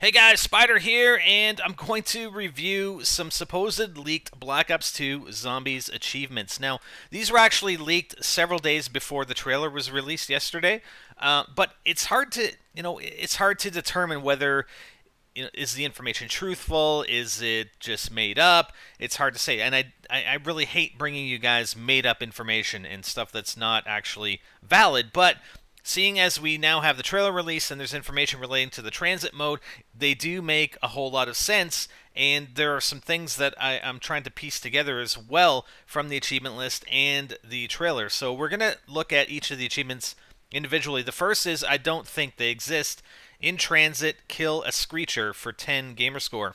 Hey guys, Spider here, and I'm going to review some supposed leaked Black Ops 2 Zombies achievements. Now, these were actually leaked several days before the trailer was released yesterday, but it's hard to, it's hard to determine whether, is the information truthful? Is it just made up? It's hard to say, and I really hate bringing you guys made up information and stuff that's not actually valid, but seeing as we now have the trailer release and there's information relating to the transit mode, they do make a whole lot of sense, and there are some things that I'm trying to piece together as well from the achievement list and the trailer. So we're going to look at each of the achievements individually. The first is, I don't think they exist. In transit, kill a Screecher for 10 gamerscore.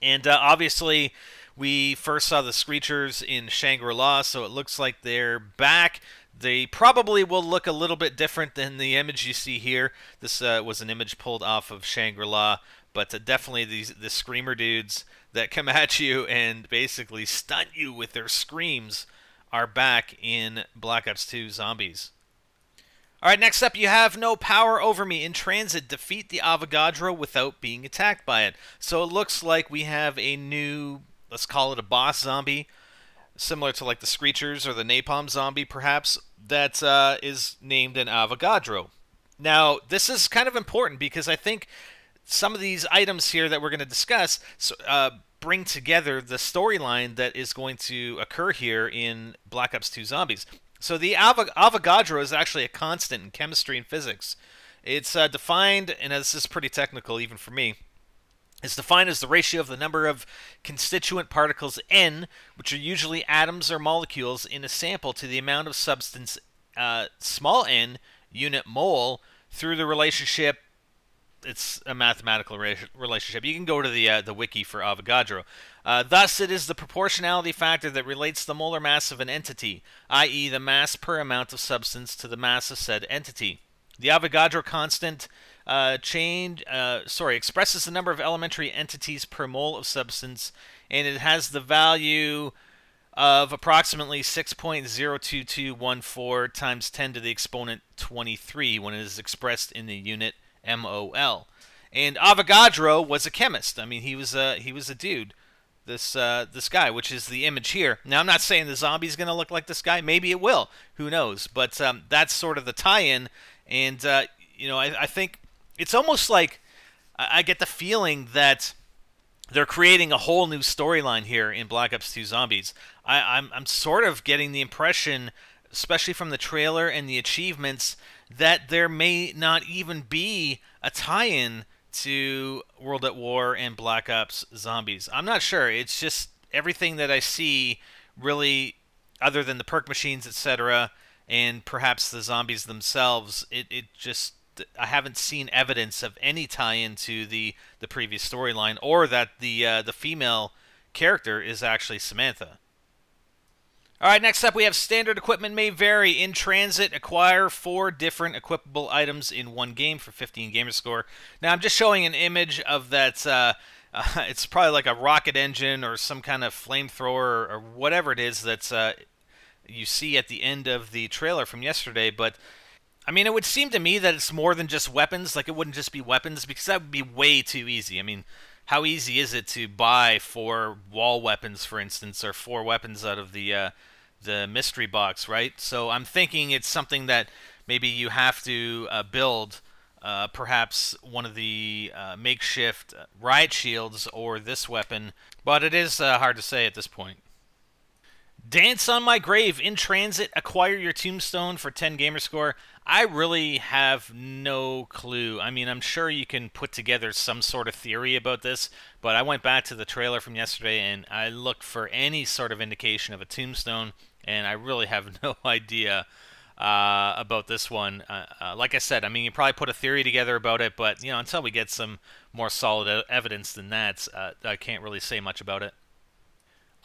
And obviously, we first saw the Screechers in Shangri-La, so it looks like they're back. They probably will look a little bit different than the image you see here. This was an image pulled off of Shangri-La, but definitely the screamer dudes that come at you and basically stun you with their screams are back in Black Ops 2 Zombies. Alright, next up, you have no power over me. In transit, defeat the Avogadro without being attacked by it. So it looks like we have a new, let's call it a boss zombie, similar to like the Screechers or the Napalm zombie, perhaps, that is named an Avogadro. Now, this is kind of important because I think some of these items here that we're going to discuss bring together the storyline that is going to occur here in Black Ops 2 Zombies. So the Avogadro is actually a constant in chemistry and physics. It's defined, and this is pretty technical even for me, it's defined as the ratio of the number of constituent particles N, which are usually atoms or molecules, in a sample to the amount of substance small n unit mole through the relationship. It's a mathematical relationship. You can go to the wiki for Avogadro. Thus, it is the proportionality factor that relates the molar mass of an entity, i.e. the mass per amount of substance, to the mass of said entity. The Avogadro constant expresses the number of elementary entities per mole of substance, and it has the value of approximately 6.02214 times 10 to the exponent 23 when it is expressed in the unit MOL. And Avogadro was a chemist. I mean, he was a dude. This guy, which is the image here. Now, I'm not saying the zombie's going to look like this guy. Maybe it will. Who knows? But that's sort of the tie-in. And, I think it's almost like I get the feeling that they're creating a whole new storyline here in Black Ops 2 Zombies. I'm sort of getting the impression, especially from the trailer and the achievements, that there may not even be a tie-in to World at War and Black Ops Zombies. I'm not sure. It's just everything that I see, really, other than the perk machines, etc., and perhaps the zombies themselves, I haven't seen evidence of any tie-in to the previous storyline, or that the female character is actually Samantha. Alright, next up we have standard equipment may vary. In transit, acquire 4 different equipable items in one game for 15 gamerscore. Now, I'm just showing an image of that, it's probably like a rocket engine or some kind of flamethrower or whatever it is that's you see at the end of the trailer from yesterday, but I mean, it would seem to me that it's more than just weapons. Like, it wouldn't just be weapons, because that would be way too easy. I mean, how easy is it to buy 4 wall weapons, for instance, or 4 weapons out of the mystery box, right? So I'm thinking it's something that maybe you have to build, perhaps one of the makeshift riot shields or this weapon, but it is hard to say at this point. Dance on my grave. In transit, acquire your tombstone for 10 gamerscore. I really have no clue. I mean, I'm sure you can put together some sort of theory about this, but I went back to the trailer from yesterday and I looked for any sort of indication of a tombstone, and I really have no idea about this one. Like I said, I mean, you probably put a theory together about it, but until we get some more solid evidence than that, I can't really say much about it.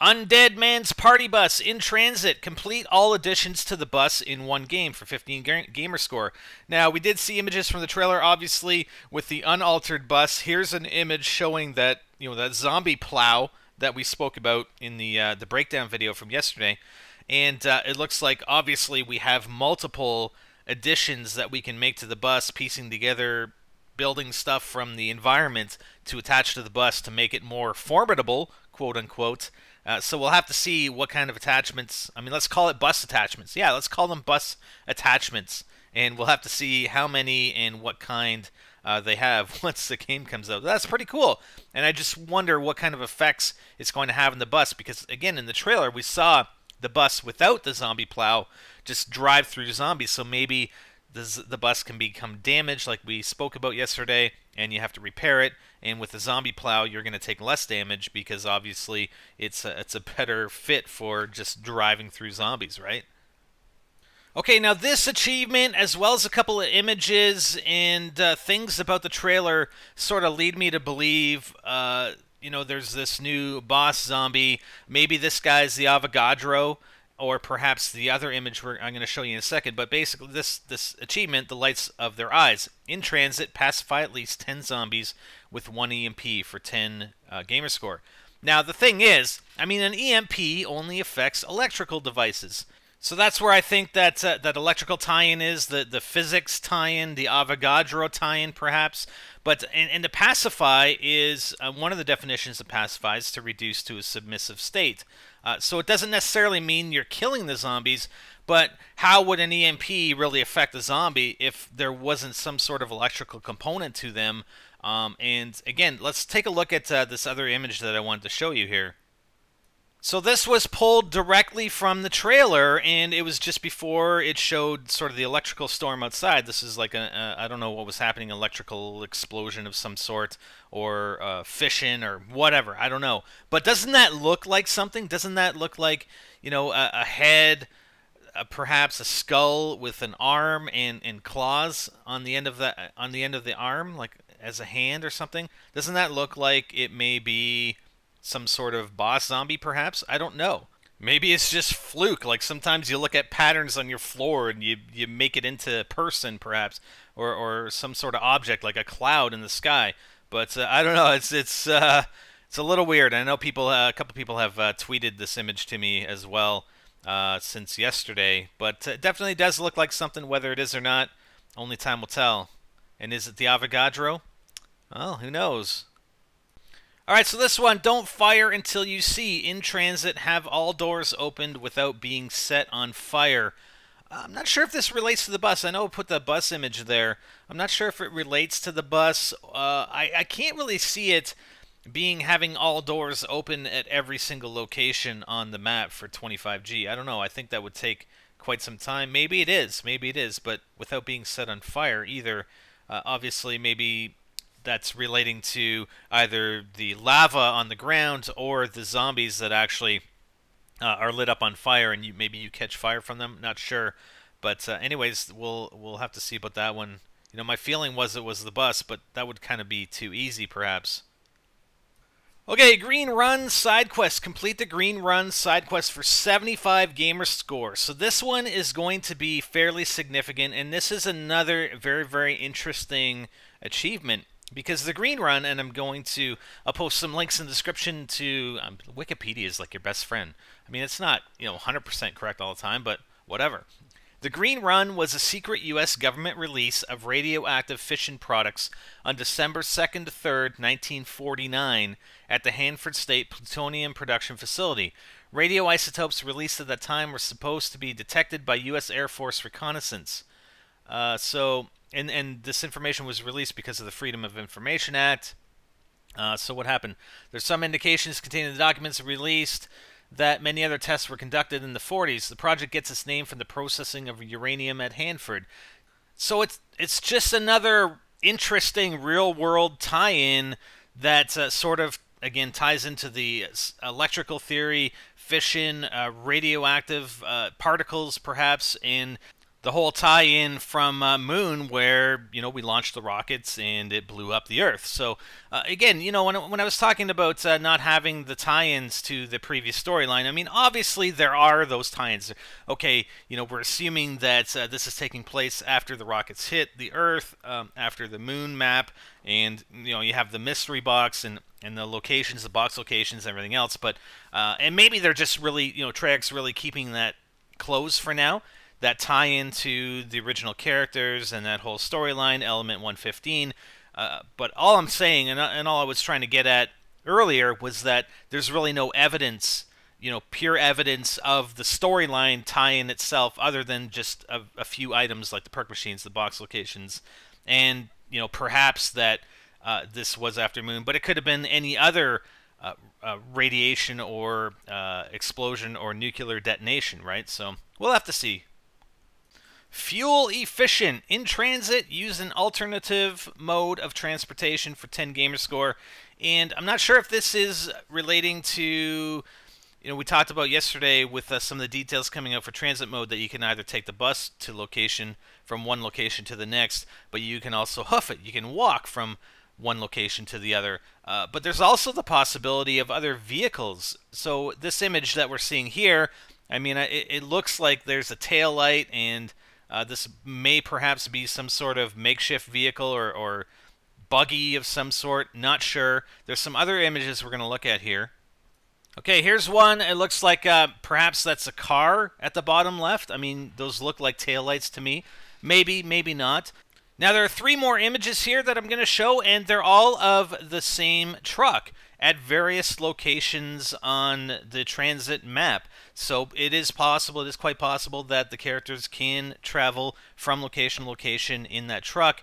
Undead Man's Party Bus. In transit, complete all additions to the bus in one game for 15 gamerscore. Now, we did see images from the trailer, obviously, with the unaltered bus. Here's an image showing that, that zombie plow that we spoke about in the breakdown video from yesterday. And it looks like, obviously, we have multiple additions that we can make to the bus, piecing together building stuff from the environment to attach to the bus to make it more formidable, quote unquote. So we'll have to see what kind of attachments. I mean, let's call it bus attachments. Yeah, let's call them bus attachments. And we'll have to see how many and what kind they have once the game comes out. That's pretty cool. And I just wonder what kind of effects it's going to have in the bus. Because, again, in the trailer, we saw the bus without the zombie plow just drive through zombies. So maybe the bus can become damaged like we spoke about yesterday, and you have to repair it. And with the zombie plow, you're going to take less damage because obviously it's a better fit for just driving through zombies, right? Okay, now this achievement, as well as a couple of images and things about the trailer, sort of lead me to believe, there's this new boss zombie. Maybe this guy's the Avogadro, or perhaps the other image I'm going to show you in a second. But basically, this achievement, the lights of their eyes. In transit, pacify at least 10 zombies with 1 EMP for 10 gamer score. Now, the thing is, I mean, an EMP only affects electrical devices. So that's where I think that that electrical tie-in is, the physics tie-in, the Avogadro tie-in, perhaps. But and to pacify is one of the definitions of pacify is to reduce to a submissive state. So it doesn't necessarily mean you're killing the zombies, but how would an EMP really affect the zombie if there wasn't some sort of electrical component to them? And again, let's take a look at this other image that I wanted to show you here. So this was pulled directly from the trailer, and it was just before it showed sort of the electrical storm outside. This is like I don't know what was happening, electrical explosion of some sort, or fission, or whatever. I don't know. But doesn't that look like something? Doesn't that look like, a head, perhaps a skull with an arm and claws on the end of the arm, like as a hand or something? Doesn't that look like it may be some sort of boss zombie, perhaps? I don't know. Maybe it's just fluke. Like sometimes you look at patterns on your floor and you make it into a person, perhaps, or some sort of object like a cloud in the sky. But I don't know. It's a little weird. I know a couple people have tweeted this image to me as well since yesterday. But it definitely does look like something. Whether it is or not, only time will tell. And is it the Avogadro? Well, who knows? Alright, so this one, don't fire until you see. In transit, have all doors opened without being set on fire. I'm not sure if this relates to the bus. I know I put the bus image there. I'm not sure if it relates to the bus. I can't really see it having all doors open at every single location on the map for 25G. I don't know. I think that would take quite some time. Maybe it is, but without being set on fire either. Obviously, maybe that's relating to either the lava on the ground or the zombies that actually are lit up on fire, and maybe you catch fire from them. Not sure, but anyways, we'll have to see about that one. My feeling was it was the bus, but that would kind of be too easy, perhaps. Okay, Green Run side quest. Complete the Green Run side quest for 75 gamer score. So this one is going to be fairly significant, and this is another very, very interesting achievement. Because the Green Run, and I'll post some links in the description to, Wikipedia is like your best friend. I mean, it's not, 100% correct all the time, but whatever. The Green Run was a secret U.S. government release of radioactive fission products on December 2nd to 3rd, 1949 at the Hanford State Plutonium Production Facility. Radioisotopes released at that time were supposed to be detected by U.S. Air Force reconnaissance. And this information was released because of the Freedom of Information Act. So what happened? There's some indications contained in the documents released that many other tests were conducted in the 40s. The project gets its name from the processing of uranium at Hanford. So it's just another interesting real-world tie-in that sort of, again, ties into the electrical theory, fission, radioactive particles, perhaps, and the whole tie-in from Moon, where we launched the rockets and it blew up the Earth. So again, when I was talking about not having the tie-ins to the previous storyline, I mean, obviously there are those tie-ins. Okay, we're assuming that this is taking place after the rockets hit the Earth, after the Moon map, and you have the mystery box and the locations, the box locations, everything else. But and maybe they're just really, Treyarch's really keeping that closed for now. That tie into the original characters and that whole storyline, Element 115. But all I'm saying, and all I was trying to get at earlier, was that there's really no evidence, pure evidence of the storyline tie-in itself, other than just a few items like the perk machines, the box locations, and perhaps that this was after Moon, but it could have been any other radiation or explosion or nuclear detonation, right? So we'll have to see. Fuel efficient. In transit, use an alternative mode of transportation for 10 gamer score. And I'm not sure if this is relating to, we talked about yesterday with some of the details coming out for transit mode, that you can either take the bus to location from one location to the next, but you can also hoof it. You can walk from one location to the other. But there's also the possibility of other vehicles. So this image that we're seeing here, I mean, it looks like there's a tail light, and this may perhaps be some sort of makeshift vehicle or buggy of some sort. Not sure. There's some other images we're going to look at here. Okay, here's one. It looks like perhaps that's a car at the bottom left. I mean, those look like taillights to me. Maybe, maybe not. Now, there are 3 more images here that I'm going to show, and they're all of the same truck at various locations on the transit map. So it is possible, it is quite possible that the characters can travel from location to location in that truck.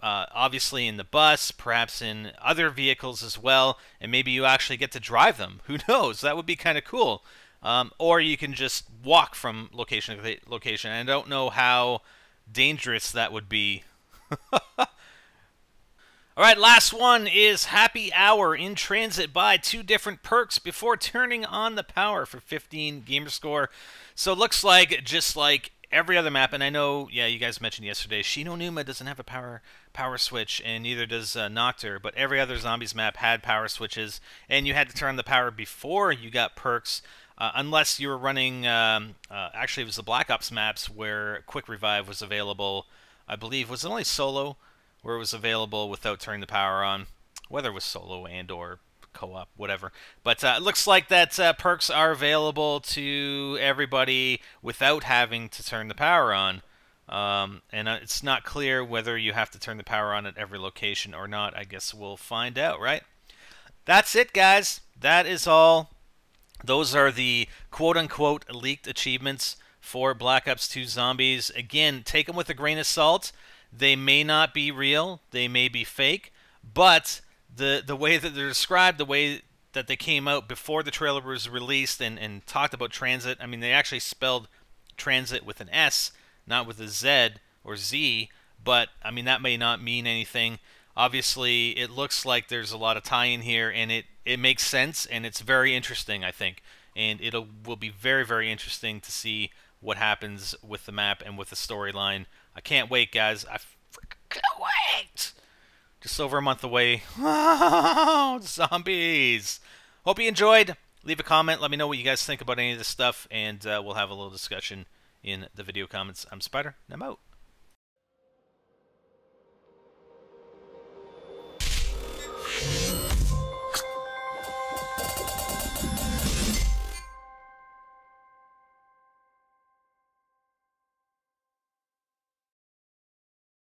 Obviously in the bus, perhaps in other vehicles as well, and maybe you actually get to drive them. Who knows? That would be kind of cool. Or you can just walk from location to location. I don't know how dangerous that would be. Alright, last one is Happy Hour. In transit, buy 2 different perks before turning on the power for 15 gamer score. So it looks like, just like every other map, and I know, yeah, you guys mentioned yesterday, Shinonuma doesn't have a power switch, and neither does Noctur, but every other Zombies map had power switches, and you had to turn on the power before you got perks, unless you were running, actually it was the Black Ops maps where Quick Revive was available. I believe, was it only solo where it was available without turning the power on? Whether it was solo and or co-op, whatever. But it looks like that perks are available to everybody without having to turn the power on. And it's not clear whether you have to turn the power on at every location or not. I guess we'll find out, right? That's it, guys. That is all. Those are the quote-unquote leaked achievements for Black Ops 2 Zombies. Again, take them with a grain of salt. They may not be real. They may be fake. But the way that they're described, the way that they came out before the trailer was released and talked about transit, I mean, they actually spelled transit with an S, not with a Z or Z. But, I mean, that may not mean anything. Obviously, it looks like there's a lot of tie-in here, and it makes sense, and it's very interesting, I think. And will be very, very interesting to see what happens with the map and with the storyline. I can't wait, guys. I freaking can't wait! Just over a month away. Oh, zombies! Hope you enjoyed. Leave a comment. Let me know what you guys think about any of this stuff, and we'll have a little discussion in the video comments. I'm Spider, and I'm out.